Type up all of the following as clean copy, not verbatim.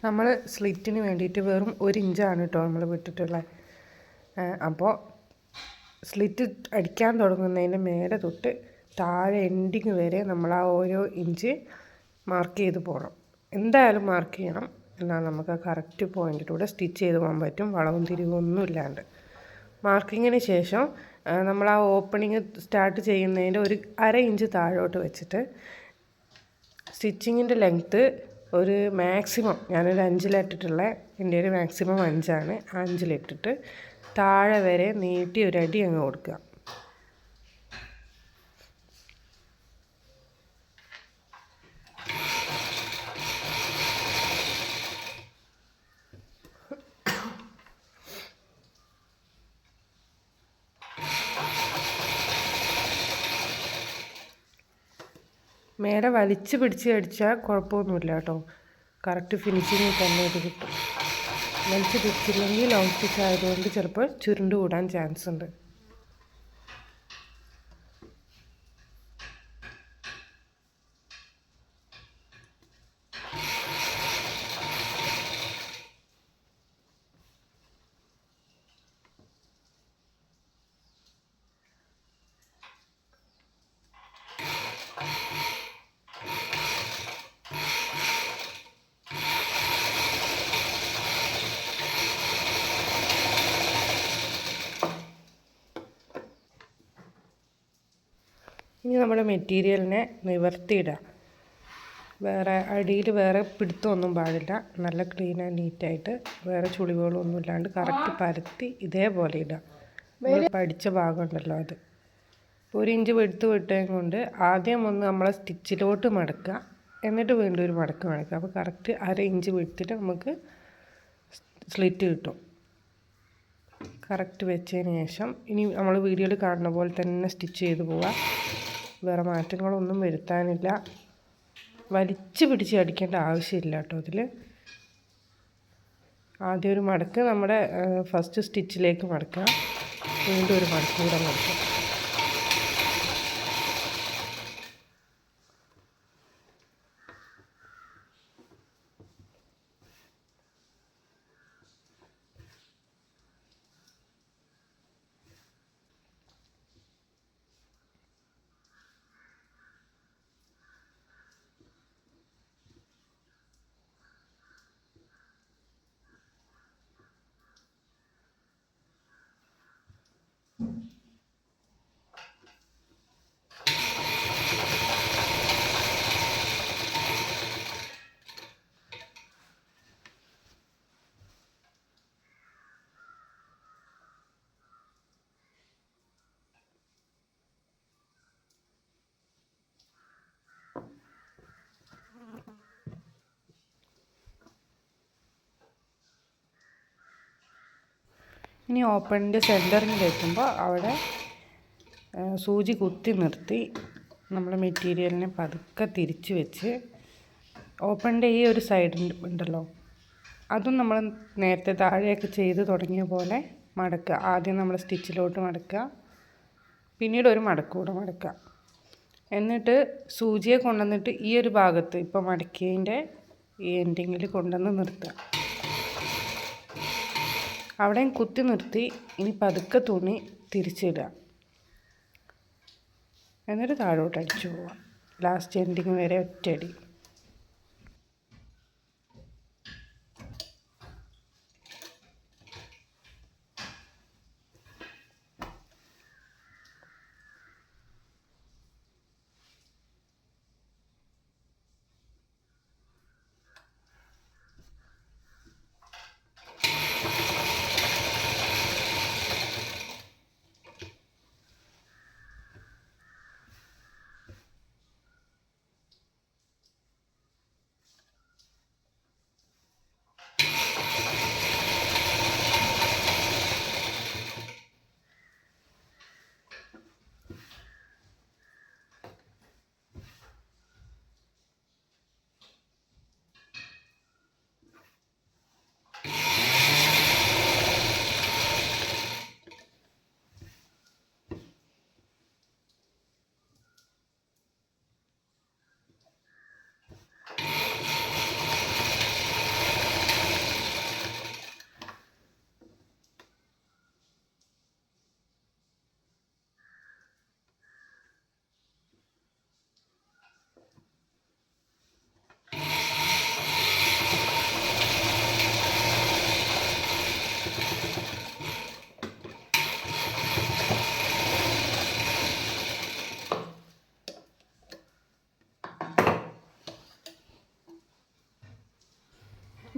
നമ്മൾ സ്ലിറ്റിന് വേണ്ടിയിട്ട് വെറും 1 ഇഞ്ചാണ് കേട്ടോ നമ്മൾ വിട്ടിട്ടുള്ളത്. അപ്പോൾ സ്ലിറ്റ് അടിക്കാൻ തുടങ്ങുന്നതിൻ്റെ മേലെ തൊട്ട് താഴെ എൻഡിങ് വരെ നമ്മൾ ആ ഓരോ ഇഞ്ച് മാർക്ക് ചെയ്ത് പോകണം. എന്തായാലും മാർക്ക് ചെയ്യണം, എന്നാൽ നമുക്ക് ആ കറക്റ്റ് പോയിൻറ്റിലൂടെ സ്റ്റിച്ച് ചെയ്ത് പോകാൻ പറ്റും, വളവും തിരിവൊന്നും ഇല്ലാണ്ട്. മാർക്കിങ്ങിന് ശേഷം നമ്മൾ ആ ഓപ്പണിങ് സ്റ്റാർട്ട് ചെയ്യുന്നതിൻ്റെ ഒരു 1/2 ഇഞ്ച് താഴോട്ട് വെച്ചിട്ട് സ്റ്റിച്ചിങ്ങിൻ്റെ ലെങ്ത്ത് ഒരു മാക്സിമം ഞാനൊരു 5-ലിട്ടിട്ടുള്ള, എൻ്റെ ഒരു മാക്സിമം 5ആണ്. 5-ലിട്ടിട്ട് താഴെ വരെ നീട്ടി ഒരു അടി അങ്ങ് കൊടുക്കുക. മേലെ വലിച്ച് പിടിച്ച് അടിച്ചാൽ കുഴപ്പമൊന്നുമില്ല കേട്ടോ, കറക്റ്റ് ഫിനിഷിങ്ങിൽ തന്നെ ഇത് കിട്ടും. വലിച്ച് പിടിച്ചില്ലെങ്കിൽ ലോങ് സ്റ്റിച്ച് ആയതുകൊണ്ട് ചിലപ്പോൾ ചുരുണ്ട് കൂടാൻ ചാൻസ് ഉണ്ട്. ഇനി നമ്മുടെ മെറ്റീരിയലിനെ നിവർത്തിയിടുക. വേറെ അടിയിൽ വേറെ പിടുത്തമൊന്നും പാടില്ല, നല്ല ക്ലീൻ ആൻഡ് നീറ്റായിട്ട് വേറെ ചുളിവുകളൊന്നും ഇല്ലാണ്ട് കറക്റ്റ് പരത്തി ഇതേപോലെ ഇടുക. നമ്മൾ പഠിച്ച ഭാഗമുണ്ടല്ലോ അത്. 1 ഇഞ്ച് വെടുത്ത് വിട്ടതും കൊണ്ട് ആദ്യം ഒന്ന് നമ്മളെ സ്റ്റിച്ചിലോട്ട് മടക്കുക, എന്നിട്ട് വീണ്ടും ഒരു മടക്ക് മടക്കുക. അപ്പോൾ കറക്റ്റ് 1/2 ഇഞ്ച് വെടുത്തിട്ട് നമുക്ക് സ്ലിറ്റ് കിട്ടും. കറക്റ്റ് വെച്ചതിന് ശേഷം ഇനി നമ്മൾ വീഡിയോയിൽ കാണുന്ന പോലെ തന്നെ സ്റ്റിച്ച് ചെയ്ത് പോവുക. വേറെ മാറ്റങ്ങളൊന്നും വരുത്താനില്ല. വലിച്ച് പിടിച്ച് അടിക്കേണ്ട ആവശ്യമില്ല കേട്ടോ ഇതിൽ. ആദ്യം ഒരു മടക്ക് നമ്മുടെ ഫസ്റ്റ് സ്റ്റിച്ചിലേക്ക് മടക്കുക, വീണ്ടും ഒരു മടക്ക് കൂടെ മടക്കുക. ഇനി ഓപ്പണിൻ്റെ സെൻറ്ററിലെത്തുമ്പോൾ അവിടെ സൂചി കുത്തി നിർത്തി നമ്മൾ മെറ്റീരിയലിനെ പതുക്കെ തിരിച്ച് വെച്ച് ഓപ്പണിൻ്റെ ഈ ഒരു സൈഡ് ഉണ്ടല്ലോ, അതും നമ്മൾ നേരത്തെ താഴെയൊക്കെ ചെയ്ത് തുടങ്ങിയ പോലെ മടക്കുക. ആദ്യം നമ്മൾ സ്റ്റിച്ചിലോട്ട് മടക്കുക, പിന്നീട് ഒരു മടക്കൂടെ മടക്കുക. എന്നിട്ട് സൂചിയെ കൊണ്ടുവന്നിട്ട് ഈ ഒരു ഭാഗത്ത് ഇപ്പോൾ മടക്കിയതിൻ്റെ ഈ എൻഡിങ്ങിൽ കൊണ്ടുവന്ന് നിർത്തുക. അവിടെയും കുത്തി നിർത്തി ഇനി പതുക്കെ തുണി തിരിച്ചിടുക, എന്നിട്ട് താഴോട്ട് അടിച്ചു പോവുക. ലാസ്റ്റ് എൻഡിങ് വരെ ഒറ്റയടി.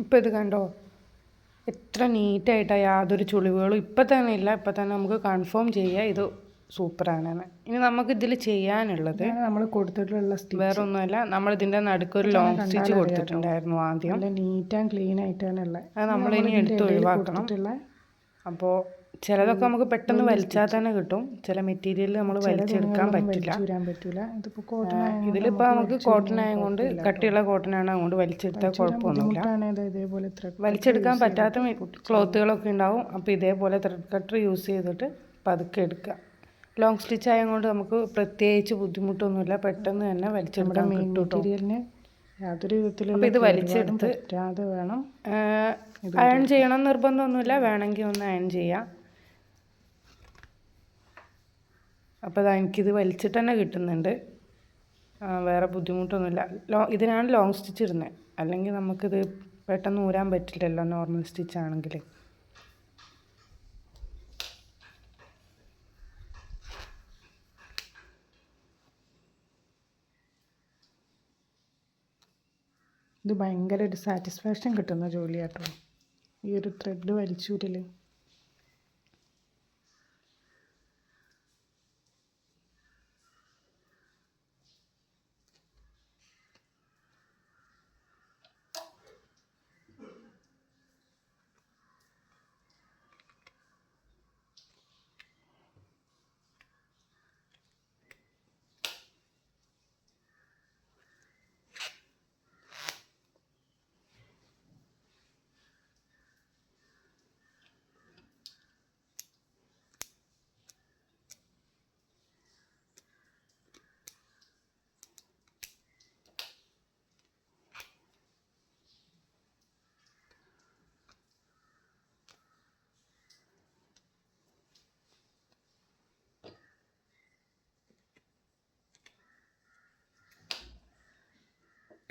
ഇപ്പോൾ ഇത് കണ്ടോ, എത്ര നീറ്റായിട്ടാണ്, യാതൊരു ചുളിവുകളും ഇപ്പം തന്നെ ഇല്ല. ഇപ്പം തന്നെ നമുക്ക് കൺഫേം ചെയ്യാം ഇത് സൂപ്പറാണെന്ന്. ഇനി നമുക്ക് ഇതിൽ ചെയ്യാനുള്ളത് നമ്മൾ കൊടുത്തിട്ടുള്ള വേറെ ഒന്നുമല്ല, നമ്മൾ ഇതിൻ്റെ നടുക്കൊരു ലോങ് സ്റ്റിച്ച് കൊടുത്തിട്ടുണ്ടായിരുന്നു ആദ്യം. നല്ല നീറ്റ് ആൻഡ് ക്ലീൻ ആയിട്ടാണുള്ളത്. അത് നമ്മളിനി എടുത്ത് ഒഴിവാക്കണം. അപ്പോൾ ചിലതൊക്കെ നമുക്ക് പെട്ടെന്ന് വലിച്ചാൽ തന്നെ കിട്ടും, ചില മെറ്റീരിയൽ നമ്മൾ വലിച്ചെടുക്കാൻ പറ്റില്ല. ഇതിലിപ്പോൾ നമുക്ക് കോട്ടൺ ആയതുകൊണ്ട്, കട്ടിയുള്ള കോട്ടൺ ആണ്, അതുകൊണ്ട് വലിച്ചെടുത്താൽ കുഴപ്പമൊന്നുമില്ല. വലിച്ചെടുക്കാൻ പറ്റാത്ത ക്ലോത്തുകളൊക്കെ ഉണ്ടാവും. അപ്പോൾ ഇതേപോലെ ത്രെഡ് കട്ടർ യൂസ് ചെയ്തിട്ട് പതുക്കെ എടുക്കുക. ലോങ് സ്റ്റിച്ച് ആയതുകൊണ്ട് നമുക്ക് പ്രത്യേകിച്ച് ബുദ്ധിമുട്ടൊന്നുമില്ല, പെട്ടെന്ന് തന്നെ വലിച്ചെടുക്കാൻ മെറ്റീരിയലിന് യാതൊരു വിധത്തിലുള്ള ഇത് വലിച്ചെടുത്ത് വേണം. അയൺ ചെയ്യണം നിർബന്ധമൊന്നുമില്ല, വേണമെങ്കിൽ ഒന്ന് അയൺ ചെയ്യാം. അപ്പോൾ എനിക്കിത് വലിച്ചിട്ട് തന്നെ കിട്ടുന്നുണ്ട്, വേറെ ബുദ്ധിമുട്ടൊന്നുമില്ല. ഇതിനാണ് ലോങ് സ്റ്റിച്ച് ഇടുന്നത്, അല്ലെങ്കിൽ നമുക്കിത് പെട്ടെന്ന് ഊരാൻ പറ്റില്ലല്ലോ നോർമൽ സ്റ്റിച്ച് ആണെങ്കിൽ. ഇത് ഭയങ്കര ഒരു സാറ്റിസ്ഫാക്ഷൻ കിട്ടുന്ന ജോലിയാട്ടോ, ഈ ഒരു ത്രെഡ് വലിച്ചൂരൽ.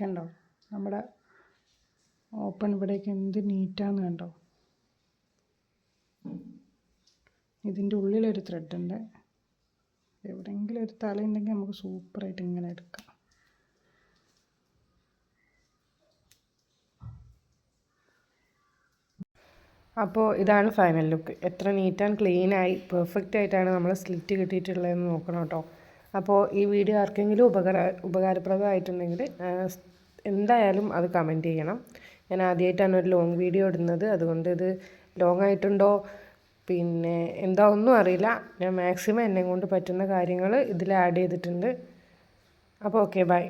കണ്ടോ നമ്മുടെ ഓപ്പൺ ഇവിടേക്ക് എന്ത് നീറ്റാന്ന് കണ്ടോ. ഇതിൻ്റെ ഉള്ളിലൊരു ത്രെഡ് ഉണ്ട്, എവിടെയെങ്കിലും ഒരു തലയുണ്ടെങ്കിൽ നമുക്ക് സൂപ്പറായിട്ട് ഇങ്ങനെ എടുക്കാം. അപ്പോൾ ഇതാണ് ഫൈനൽ ലുക്ക്. എത്ര നീറ്റ് ആൻഡ് ക്ലീൻ ആയി പെർഫെക്റ്റ് ആയിട്ടാണ് നമ്മൾ സ്ലിറ്റ് കിട്ടിയിട്ടുള്ളതെന്ന് നോക്കണം കേട്ടോ. അപ്പോൾ ഈ വീഡിയോ ആർക്കെങ്കിലും ഉപകാരപ്രദമായിട്ടുണ്ടെങ്കിൽ എന്തായാലും അത് കമൻറ്റ് ചെയ്യണം. ഞാൻ ആദ്യമായിട്ടാണ് ഒരു ലോങ് വീഡിയോ ഇടുന്നത്, അതുകൊണ്ട് ഇത് ലോങ് ആയിട്ടുണ്ടോ പിന്നെ എന്താ ഒന്നും അറിയില്ല. ഞാൻ മാക്സിമം എന്നെ കൊണ്ട് പറ്റുന്ന കാര്യങ്ങൾ ഇതിൽ ആഡ് ചെയ്തിട്ടുണ്ട്. അപ്പോൾ ഓക്കെ, ബൈ.